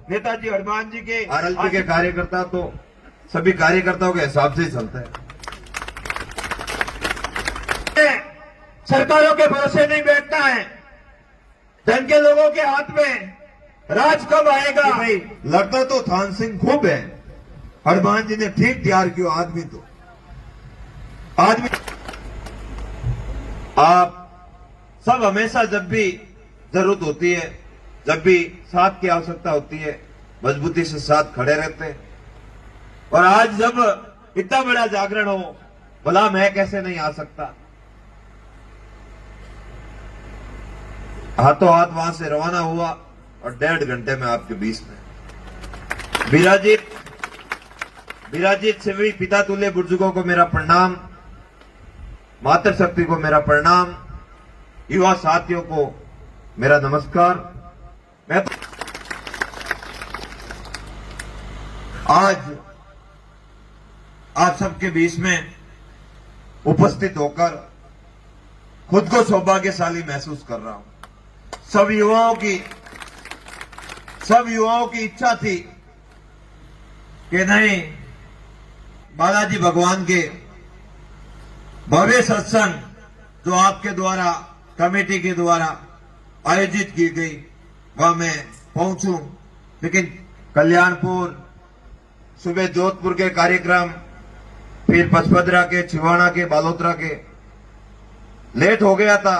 नेताजी हनुमान जी के आरएलपी के कार्यकर्ता तो सभी कार्यकर्ताओं के हिसाब से ही चलते हैं। सरकारों के भरोसे नहीं बैठना है। धन के लोगों के हाथ में राज कब आएगा? भाई लड़ता तो थान सिंह खूब है, हनुमान जी ने ठीक तैयार किया आदमी। तो आदमी आप सब हमेशा जब भी जरूरत होती है, जब भी साथ की आवश्यकता होती है, मजबूती से साथ खड़े रहते हैं। और आज जब इतना बड़ा जागरण हो, भला मैं कैसे नहीं आ सकता। हाथों हाथ वहां से रवाना हुआ और 1.5 घंटे में आपके बीच में विराजित सभी पिता तुल्य बुजुर्गों को मेरा प्रणाम, मातृशक्ति को मेरा प्रणाम, युवा साथियों को मेरा नमस्कार। मैं आज आप सबके बीच में उपस्थित होकर खुद को सौभाग्यशाली महसूस कर रहा हूं। सब युवाओं की इच्छा थी कि नहीं, बालाजी भगवान के भव्य सत्संग जो आपके द्वारा, कमेटी के द्वारा आयोजित की गई, वहां मैं पहुंचूं। लेकिन कल्याणपुर, सुबह जोधपुर के कार्यक्रम, फिर पचपदरा के, छिवाड़ा के, बालोतरा के, लेट हो गया था।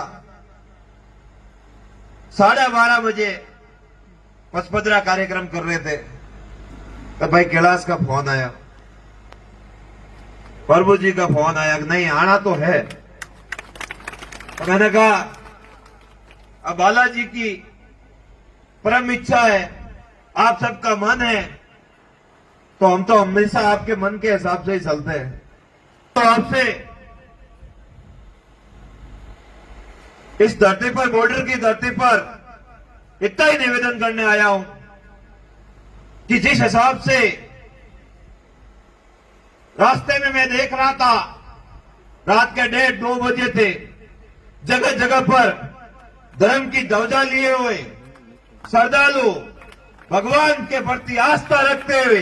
12:30 बजे पचपदरा कार्यक्रम कर रहे थे तो भाई कैलाश का फोन आया, प्रभु जी का फोन आया कि नहीं आना तो है। तो मैंने कहा अब बालाजी की परम इच्छा है, आप सबका मन है, तो हम तो हमेशा आपके मन के हिसाब से ही चलते हैं। तो आपसे इस धरती पर, बॉर्डर की धरती पर इतना ही निवेदन करने आया हूं कि जिस हिसाब से रास्ते में मैं देख रहा था, रात के 1:30-2 बजे थे, जगह जगह पर धर्म की ध्वजा लिए हुए श्रद्धालु भगवान के प्रति आस्था रखते हुए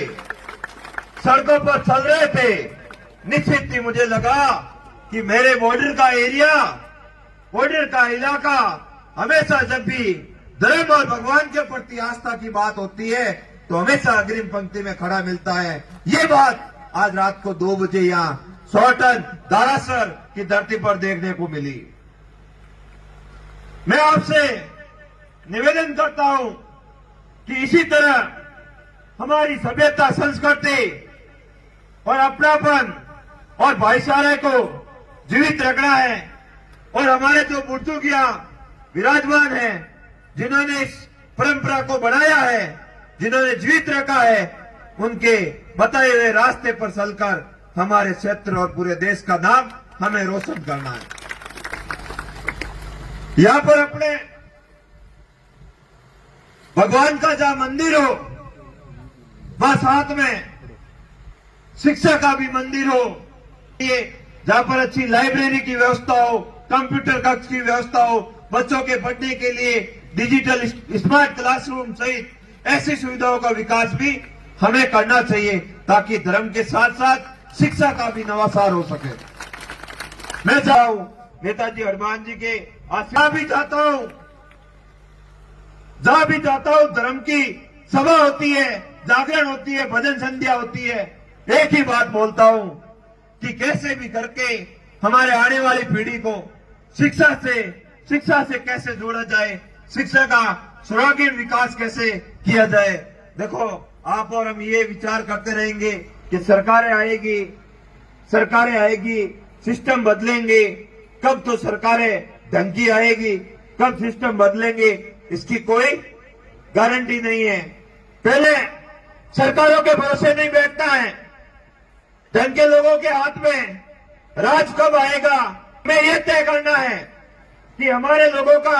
सड़कों पर चल रहे थे। निश्चित ही मुझे लगा कि मेरे बॉर्डर का एरिया, बॉर्डर का इलाका हमेशा जब भी धर्म और भगवान के प्रति आस्था की बात होती है तो हमेशा अग्रिम पंक्ति में खड़ा मिलता है। ये बात आज रात को 2 बजे यहां सोटन दारासर की धरती पर देखने को मिली। मैं आपसे निवेदन करता हूं कि इसी तरह हमारी सभ्यता, संस्कृति और अपनापन और भाईचारे को जीवित रखना है। और हमारे जो बुजुर्ग यहां विराजमान हैं, जिन्होंने इस परंपरा को बनाया है, जिन्होंने जीवित रखा है, उनके बताए हुए रास्ते पर चलकर हमारे क्षेत्र और पूरे देश का नाम हमें रोशन करना है। यहां पर अपने भगवान का जहां मंदिर हो, वहां साथ में शिक्षा का भी मंदिर हो, ये जहां पर अच्छी लाइब्रेरी की व्यवस्था हो, कंप्यूटर कक्ष की व्यवस्था हो, बच्चों के पढ़ने के लिए डिजिटल स्मार्ट क्लासरूम सहित ऐसी सुविधाओं का विकास भी हमें करना चाहिए ताकि धर्म के साथ साथ शिक्षा का भी नवाचार हो सके। मैं चाहूं नेताजी हनुमान जी के आशीर्वाद भी चाहता हूं, जहां भी जाता हूं धर्म की सभा होती है, जागरण होती है, भजन संध्या होती है, एक ही बात बोलता हूं कि कैसे भी करके हमारे आने वाली पीढ़ी को शिक्षा से कैसे जोड़ा जाए, शिक्षा का सर्वांगीण विकास कैसे किया जाए। देखो, आप और हम ये विचार करते रहेंगे कि सरकारें आएगी, सिस्टम बदलेंगे, कब तो सरकारें ढंग की आएगी, कब सिस्टम बदलेंगे, इसकी कोई गारंटी नहीं है। पहले सरकारों के भरोसे नहीं बैठना है। ढंग के लोगों के हाथ में राज कब आएगा, हमें यह तय करना है कि हमारे लोगों का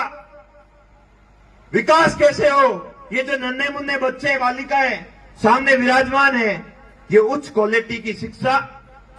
विकास कैसे हो। ये जो नन्हे मुन्ने बच्चे, बालिकाएं सामने विराजमान है, ये उच्च क्वालिटी की शिक्षा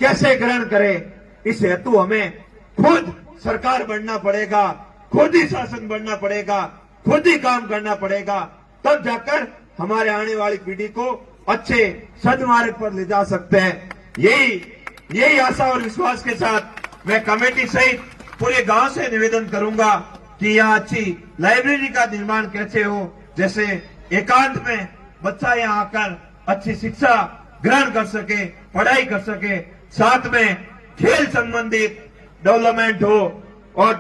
कैसे ग्रहण करें, इस हेतु हमें खुद सरकार बनना पड़ेगा, खुद ही शासन बनना पड़ेगा, खुद ही काम करना पड़ेगा, तब जाकर हमारे आने वाली पीढ़ी को अच्छे सदमार्ग पर ले जा सकते हैं। यही आशा और विश्वास के साथ मैं कमेटी सहित पूरे गांव से निवेदन करूंगा कि यहाँ अच्छी लाइब्रेरी का निर्माण कैसे हो, जैसे एकांत में बच्चा यहाँ आकर अच्छी शिक्षा ग्रहण कर सके, पढ़ाई कर सके, साथ में खेल संबंधित डेवलपमेंट हो। और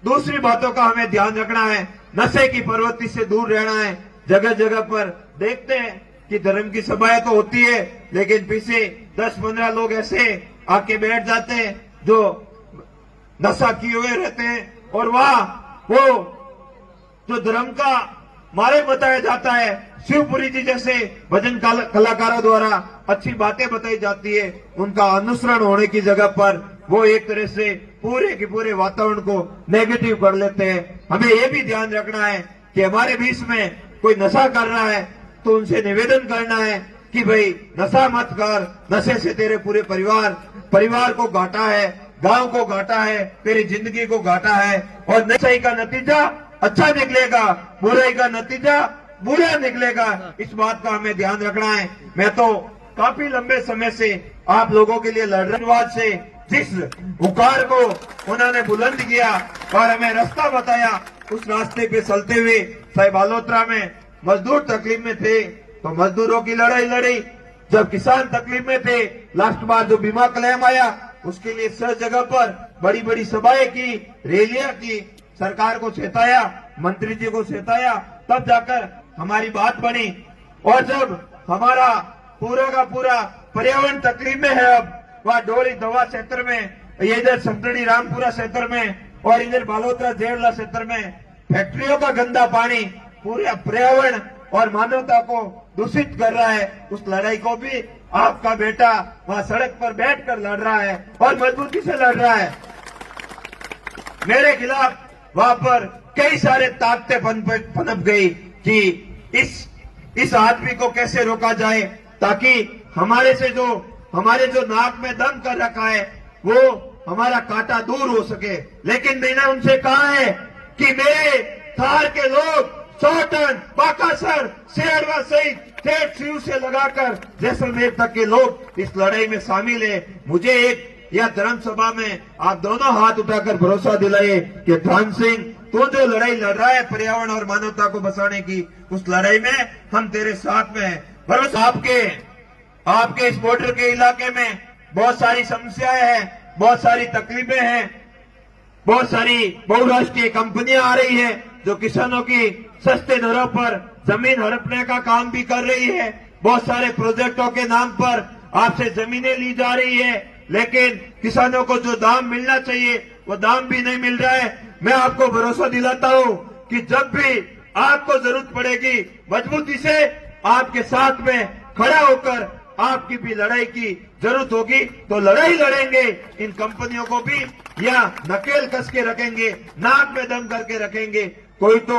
दूसरी बातों का हमें ध्यान रखना है, नशे की प्रवृत्ति से दूर रहना है। जगह जगह पर देखते हैं कि धर्म की सभाएं तो होती है, लेकिन पीछे 10-15 लोग ऐसे आके बैठ जाते हैं जो नशा किए हुए रहते हैं, और वो जो धर्म का मारे बताया जाता है, शिवपुरी जी जैसे भजन कलाकारों द्वारा अच्छी बातें बताई जाती है, उनका अनुसरण होने की जगह पर वो एक तरह से पूरे के पूरे वातावरण को नेगेटिव कर लेते हैं। हमें ये भी ध्यान रखना है कि हमारे बीच में कोई नशा कर रहा है तो उनसे निवेदन करना है कि भाई नशा मत कर, नशे से तेरे पूरे परिवार को घाटा है, गांव को घाटा है, तेरी जिंदगी को घाटा है, और नशे का नतीजा अच्छा निकलेगा, बुराई का नतीजा बुरा निकलेगा। इस बात का हमें ध्यान रखना है। मैं तो काफी लंबे समय से आप लोगों के लिए लड़ रहा हूं, से जिस पुकार को उन्होंने बुलंद किया और हमें रास्ता बताया, उस रास्ते पे चलते हुए साहिब बालोतरा में मजदूर तकलीफ में थे तो मजदूरों की लड़ाई लड़ी, जब किसान तकलीफ में थे, लास्ट बार जो बीमा क्लेम आया उसके लिए सर जगह पर बड़ी बड़ी सभाएं की, रैलियां की, सरकार को चेताया, मंत्री जी को चेताया, तब जाकर हमारी बात बनी। और जब हमारा पूरा का पूरा पर्यावरण तकलीफ में है, अब वह डोली दवा क्षेत्र में, इधर संतड़ी रामपुरा क्षेत्र में और इधर बालोतरा जेड़ला क्षेत्र में फैक्ट्रियों का गंदा पानी पूरे पर्यावरण और मानवता को दूषित कर रहा है। उस लड़ाई को भी आपका बेटा वहां सड़क पर बैठकर लड़ रहा है और मजबूती से लड़ रहा है। मेरे खिलाफ वहां पर कई सारे ताकतें पनप गई कि इस आदमी को कैसे रोका जाए, ताकि हमारे जो नाक में दम कर रखा है वो हमारा कांटा दूर हो सके। लेकिन मैंने उनसे कहा है कि मेरे थार के लोग 100 टन बाकासर शेरवा सहित ठेठ सीव से लगाकर जैसलमेर तक के लोग इस लड़ाई में शामिल है। मुझे एक यह धर्म सभा में आप दोनों हाथ उठाकर भरोसा दिलाए कि धान सिंह, तू जो लड़ाई लड़ रहा है पर्यावरण और मानवता को बचाने की, उस लड़ाई में हम तेरे साथ में हैं। भरोसा आपके इस बॉर्डर के इलाके में बहुत सारी समस्याएं हैं, बहुत सारी तकलीफें हैं, बहुत सारी बहुराष्ट्रीय कंपनियां आ रही हैं जो किसानों की सस्ते दरों पर जमीन हड़पने का काम भी कर रही है। बहुत सारे प्रोजेक्टों के नाम पर आपसे जमीनें ली जा रही है, लेकिन किसानों को जो दाम मिलना चाहिए वो दाम भी नहीं मिल रहा है। मैं आपको भरोसा दिलाता हूं कि जब भी आपको जरूरत पड़ेगी, मजबूती से आपके साथ में खड़ा होकर आपकी भी लड़ाई की जरूरत होगी तो लड़ाई लड़ेंगे। इन कंपनियों को भी या नकेल कस के रखेंगे, नाक में दम करके रखेंगे। कोई तो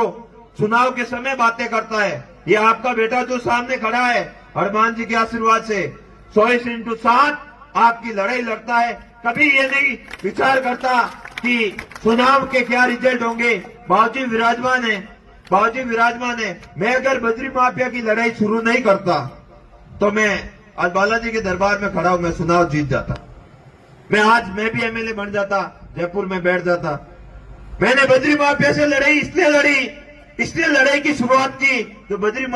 चुनाव के समय बातें करता है, ये आपका बेटा जो सामने खड़ा है हनुमान जी के आशीर्वाद से 100x7 आपकी लड़ाई लड़ता है, कभी ये नहीं विचार करता कि चुनाव के क्या रिजल्ट होंगे। बाबूजी विराजमान है। मैं अगर बद्री माफिया की लड़ाई शुरू नहीं करता तो मैं आज बालाजी के दरबार में खड़ा हूं, मैं चुनाव जीत जाता। मैं भी एमएलए बन जाता, जयपुर में बैठ जाता। मैंने बद्री माफिया से लड़ाई इसलिए लड़ाई की शुरुआत की, जो बद्री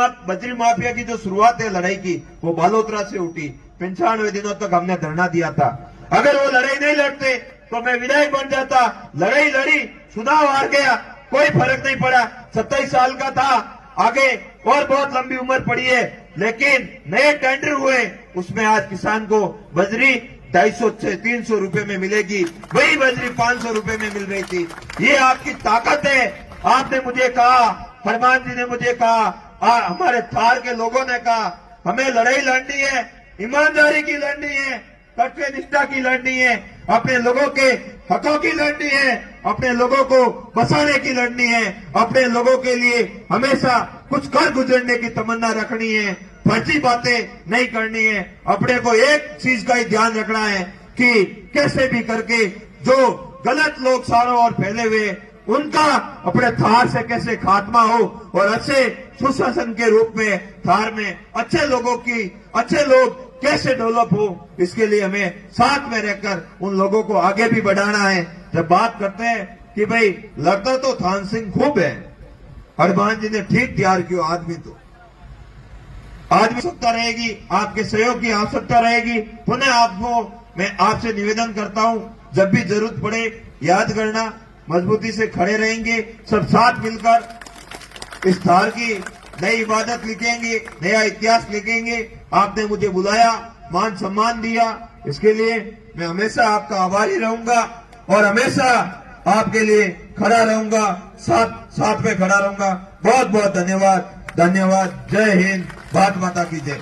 माफिया की जो शुरुआत है लड़ाई की, वो बालोतरा से उठी। 95 दिनों तक हमने धरना दिया था। अगर वो लड़ाई नहीं लड़ते तो मैं विधायक बन जाता। लड़ाई लड़ी, चुनाव हार गया, कोई फर्क नहीं पड़ा। 27 साल का था, आगे और बहुत लंबी उम्र पड़ी है, लेकिन नए टेंडर हुए, उसमें आज किसान को बजरी 250 से 300 रुपए में मिलेगी, वही बजरी 500 रुपए में मिल रही थी। ये आपकी ताकत है। आपने मुझे कहा, हनुमान जी ने मुझे कहा, हमारे थार के लोगों ने कहा, हमें लड़ाई लड़नी है, ईमानदारी की लड़नी है, सत्य निष्ठा की लड़नी है, अपने लोगों के हकों की लड़नी है, अपने लोगों को बचाने की लड़नी है, अपने लोगों के लिए हमेशा कुछ कर गुजरने की तमन्ना रखनी है, फर्जी बातें नहीं करनी है। अपने को एक चीज का ही ध्यान रखना है कि कैसे भी करके जो गलत लोग चारों ओर फैले हुए उनका अपने थार से कैसे खात्मा हो और अच्छे सुशासन के रूप में धार में अच्छे लोग कैसे डेवलप हो, इसके लिए हमें साथ में रहकर उन लोगों को आगे भी बढ़ाना है। जब बात करते हैं कि भाई लगता तो थान सिंह खूब है, हनुमान जी ने ठीक तैयार किया आदमी तो आवश्यकता रहेगी, आपके सहयोग की आवश्यकता रहेगी। पुनः आपको मैं आपसे निवेदन करता हूं, जब भी जरूरत पड़े याद करना, मजबूती से खड़े रहेंगे, सब साथ मिलकर इस धार की नई इबादत लिखेंगे, नया इतिहास लिखेंगे। आपने मुझे बुलाया, मान सम्मान दिया, इसके लिए मैं हमेशा आपका आभारी रहूंगा और हमेशा आपके लिए खड़ा रहूंगा, साथ में खड़ा रहूंगा। बहुत बहुत धन्यवाद। जय हिंद, भारत माता की जय।